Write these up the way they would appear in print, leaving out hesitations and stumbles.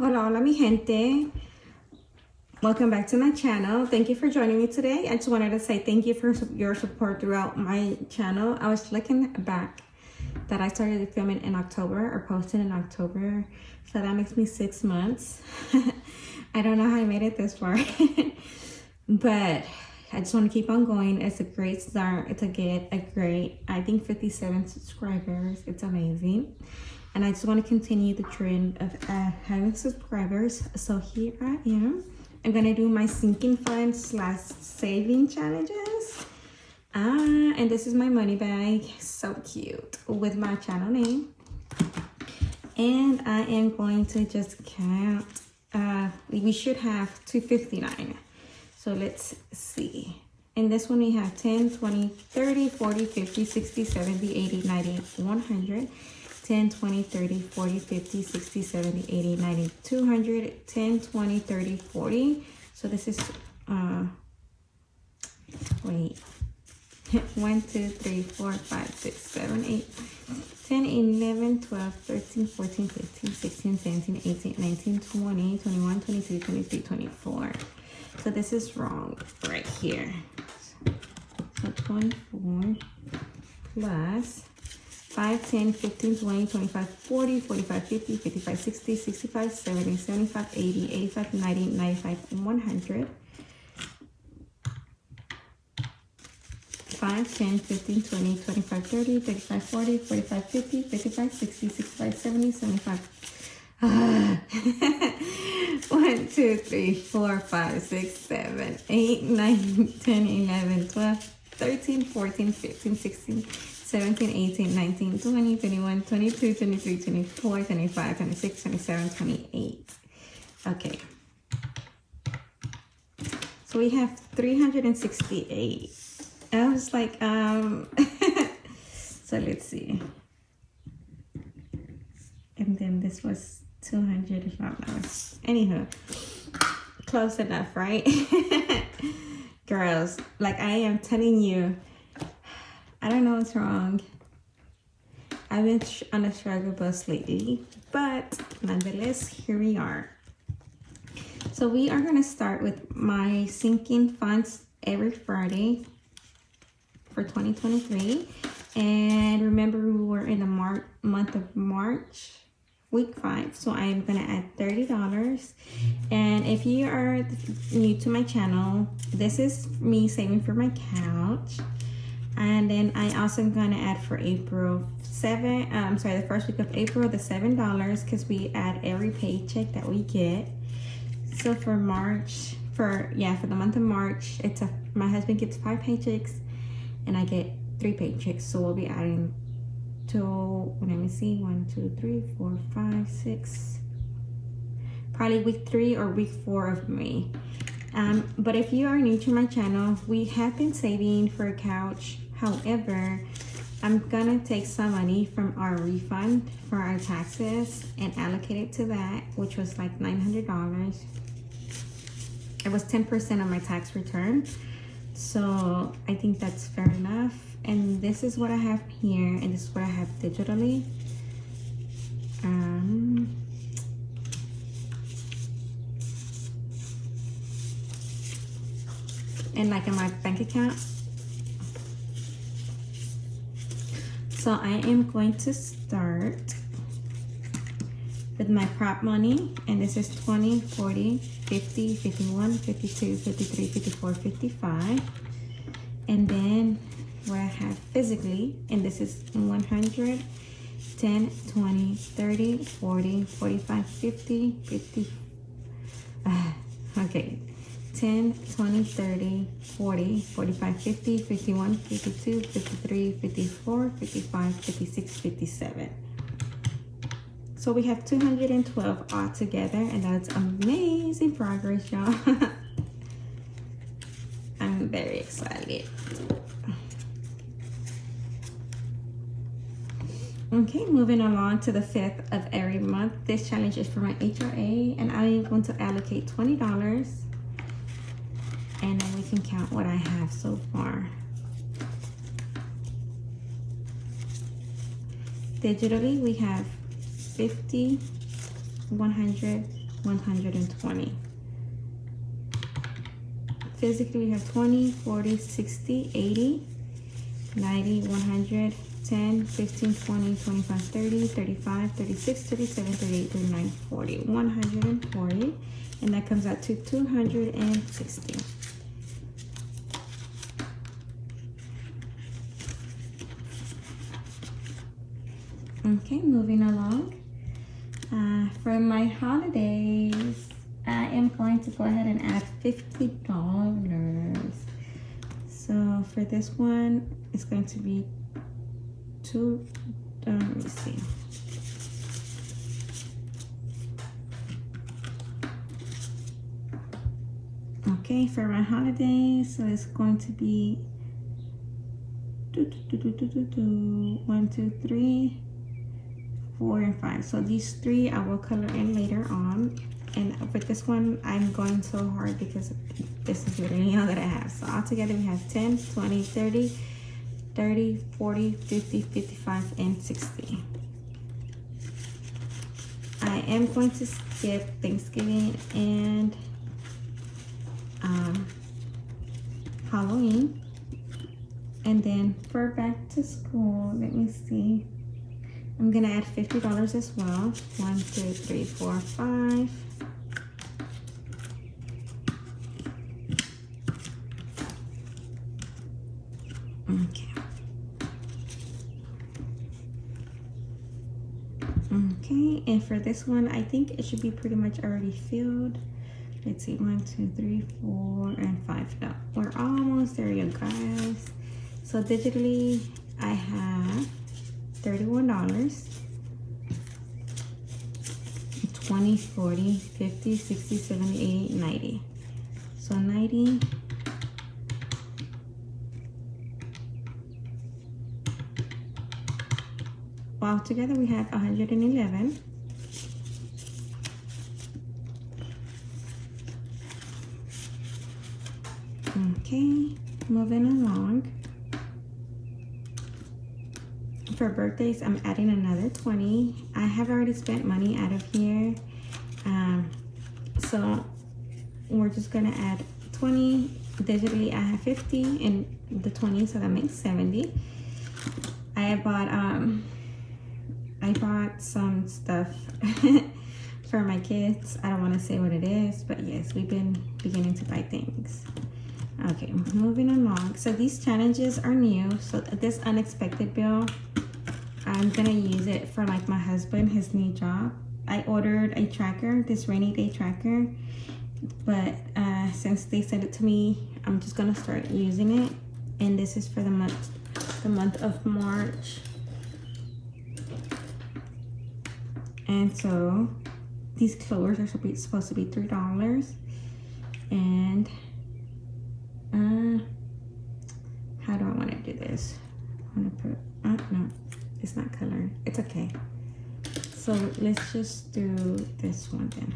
Hola, hola mi gente. Welcome back to my channel. Thank you for joining me today. I just wanted to say thank you for your support throughout my channel. I was looking back that I started filming in October or posting in October. So that makes me 6 months. I don't know how I made it this far. But I just want to keep on going. It's a great start to get a great, I think 57 subscribers. It's amazing. And I just want to continue the trend of having subscribers. So here I am. I'm gonna do my sinking fund / saving challenges. And this is my money bag, so cute, with my channel name. And I am going to just count. We should have 259. So let's see. In this one we have 10, 20, 30, 40, 50, 60, 70, 80, 90, 100. 10, 20, 30, 40, 50, 60, 70, 80, 90, 200, 10, 20, 30, 40. So this is, wait, 1, 2, 3, 4, 5, 6, 7, 8, 10, 11, 12, 13, 14, 15, 16, 17, 18, 19, 20, 21, 22, 23, 24. So this is wrong right here. So 24 plus 5, 10, 15, 20, 25, 40, 45, 50, 55, 60, 65, 70, 75, 80, 85, 90, 95, 100. 5, 10, 15, 20, 25, 30, 35, 40, 45, 50, 55, 60, 65, 70, 75. 1, 2, 3, 4, 5, 6, 7, 8, 9, 10, 11, 12, 13, 14, 15, 16, 17, 18, 19, 20, 21, 22, 23, 24, 25, 26, 27, 28. Okay. So we have 368. I was like, so let's see. And then this was 200, if not less. Anywho, close enough, right? Girls, like I am telling you, I don't know what's wrong. I've been on a struggle bus lately, but nonetheless, here we are. So we are gonna start with my sinking funds every Friday for 2023. And remember, we were in the month of March, week 5. So I am gonna add $30. And if you are new to my channel, this is me saving for my couch. And then I also am gonna add for April the first week of April, the $7, because we add every paycheck that we get. So for March, for the month of March, my husband gets 5 paychecks and I get 3 paychecks. So we'll be adding to, let me see, 1, 2, 3, 4, 5, 6, probably week 3 or week 4 of May. But if you are new to my channel, we have been saving for a couch. However, I'm gonna take some money from our refund for our taxes and allocate it to that, which was like $900. It was 10% of my tax return. So I think that's fair enough. And this is what I have here, and this is what I have digitally. And like in my bank account. So I am going to start with my prop money, and this is 20, 40, 50, 51, 52, 53, 54, 55. And then what I have physically, and this is 100, 10, 20, 30, 40, 45, 50, 50. Okay. 10, 20, 30, 40, 45, 50, 51, 52, 53, 54, 55, 56, 57. So we have 212 all together, and that's amazing progress, y'all. I'm very excited. Okay, moving along to the 5th of every month. This challenge is for my HRA, and I am going to allocate $20. And then we can count what I have so far. Digitally, we have 50, 100, 120. Physically, we have 20, 40, 60, 80, 90, 100, 10, 15, 20, 25, 30, 35, 36, 37, 38, 39, 40. 140. And that comes out to 260. Okay, moving along. For my holidays, I am going to go ahead and add $50. So for this one, it's going to be let me see. Okay, for my holidays, so it's going to be 1, 2, 3, 4, and 5. So these 3 I will color in later on. And with this one, I'm going so hard because this is literally all that I have. So altogether, we have 10, 20, 30, 40, 50, 55, and 60. I am going to skip Thanksgiving and Halloween. And then for back to school, let me see. I'm gonna add $50 as well. 1, 2, 3, 4, 5. Okay. Okay, and for this one, I think it should be pretty much already filled. Let's see, 1, 2, 3, 4, and 5. No, we're almost there, you guys. So digitally, I have $31, 20, 40, 50, 60, 70, 80, 90. So 90. Well, together we have 111. Okay, moving along. For birthdays, I'm adding another 20. I have already spent money out of here. So we're just gonna add 20. Digitally, I have 50 and the 20, so that makes 70. I bought some stuff for my kids. I don't want to say what it is, but yes, we've been beginning to buy things. Okay, moving along. So these challenges are new. So this unexpected bill, I'm gonna use it for like my husband, his new job. I ordered a tracker, this rainy day tracker, but since they sent it to me, I'm just gonna start using it. And this is for the month of March. And so these colors are supposed to be $3. And how do I want to do this? I want to put, no, it's not colored. It's okay. So let's just do this one then.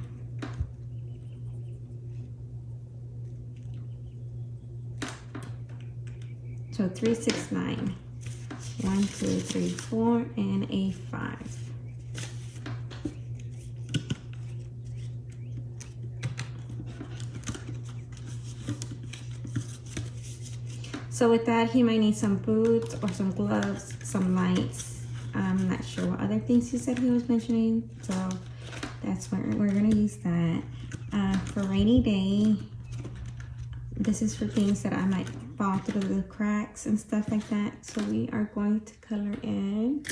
So 3, 6, 9. 1, 2, 3, 4, and a 5. So with that, he might need some boots or some gloves, some lights. I'm not sure what other things he said he was mentioning. So that's where we're gonna use that. For rainy day, this is for things that I might fall through the cracks and stuff like that. So we are going to color in.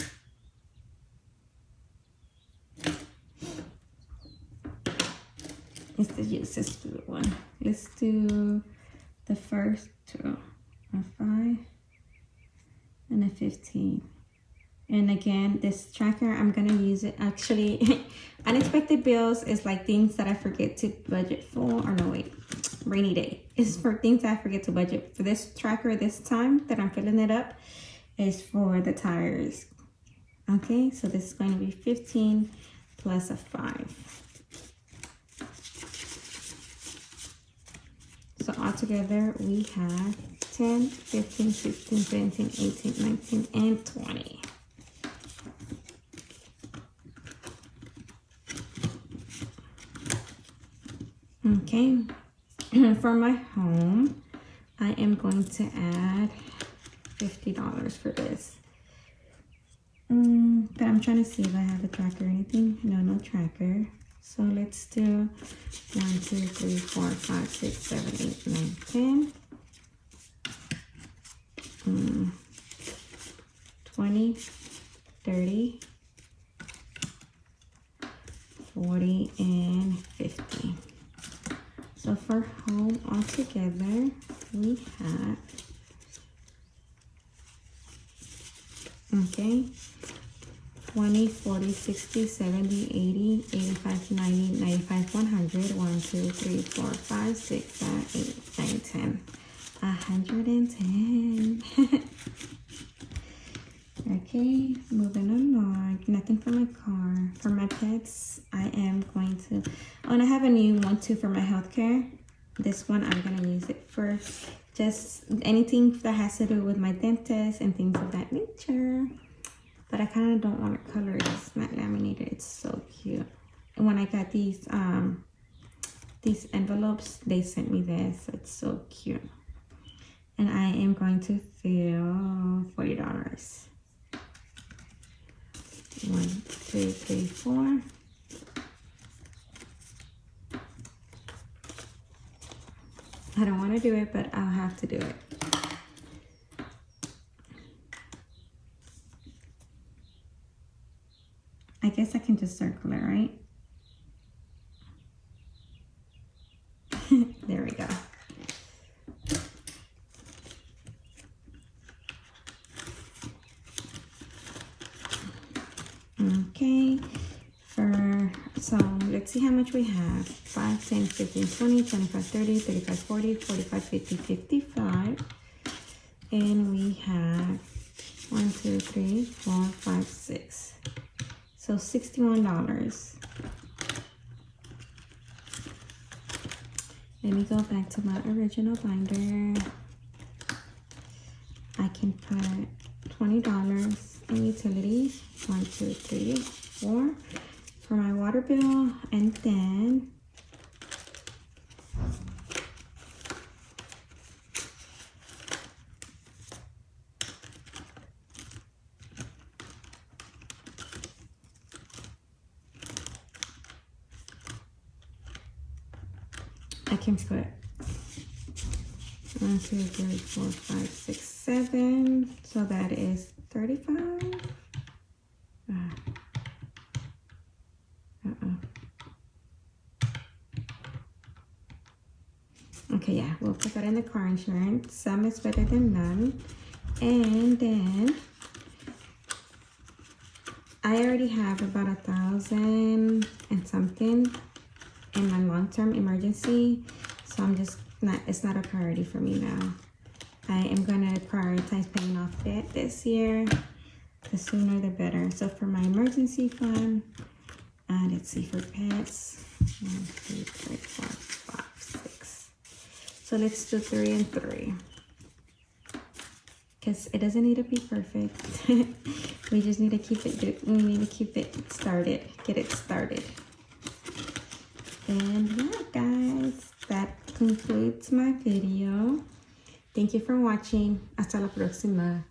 Let's just use this blue one. Let's do the first two. A 5 and a 15. And again, this tracker, I'm gonna use it actually. Unexpected bills is like things that I forget to budget for. Or no, wait, rainy day is for things that I forget to budget. For this tracker, this time that I'm filling it up is for the tires. Okay, so this is going to be 15 plus a 5. So altogether we have 10, 15, 16, 17, 18, 19, and 20. Okay, for my home, I am going to add $50 for this. But I'm trying to see if I have a tracker or anything. No tracker. So let's do 1, 2, 3, 4, 5, 6, 7, 8, 9, 10. 20, 30, 40, and 50. So for home altogether, we have, okay, 20, 40, 60, 70, 80, 85, 90, 95, 100, 1, 2, 3, 4, 5, 6, 7, 8, 9, 10, 110. Okay, moving along. Nothing for my car. For my pets, I am going to, oh, and I have a new one too for my healthcare. This one, I'm gonna use it for just anything that has to do with my dentist and things of that nature. But I kind of don't want to color it. It's not laminated. It's so cute. And when I got these envelopes, they sent me this. So it's so cute. And I am going to fill $40. 1, 2, 3, 4. I don't want to do it, but I'll have to do it. I guess I can just circle it, right? There we go. Okay, so let's see how much we have. 5, 10, 15, 20, 25, 30, 35, 40, 45, 50, 55. And we have 1, 2, 3, 4, 5, 6. So $61. Let me go back to my original binder. I can put $20 in utilities. 1, 2, 3, 4 for my water bill, and then I can put 1, 2, 3, 4, 5, 6, 7. So that is 35. Okay, yeah, we'll put that in the car insurance. Some is better than none. And then I already have about 1,000 and something in my long-term emergency. So I'm just not, it's not a priority for me now. I am gonna prioritize paying off debt this year. The sooner the better. So for my emergency fund, let's see, for pets, 1, 2, 3, 4, 5, 6. So let's do 3 and 3. Because it doesn't need to be perfect. We just need to keep it good. We need to keep it started. Get it started. And yeah, guys, that concludes my video. Thank you for watching. Hasta la próxima.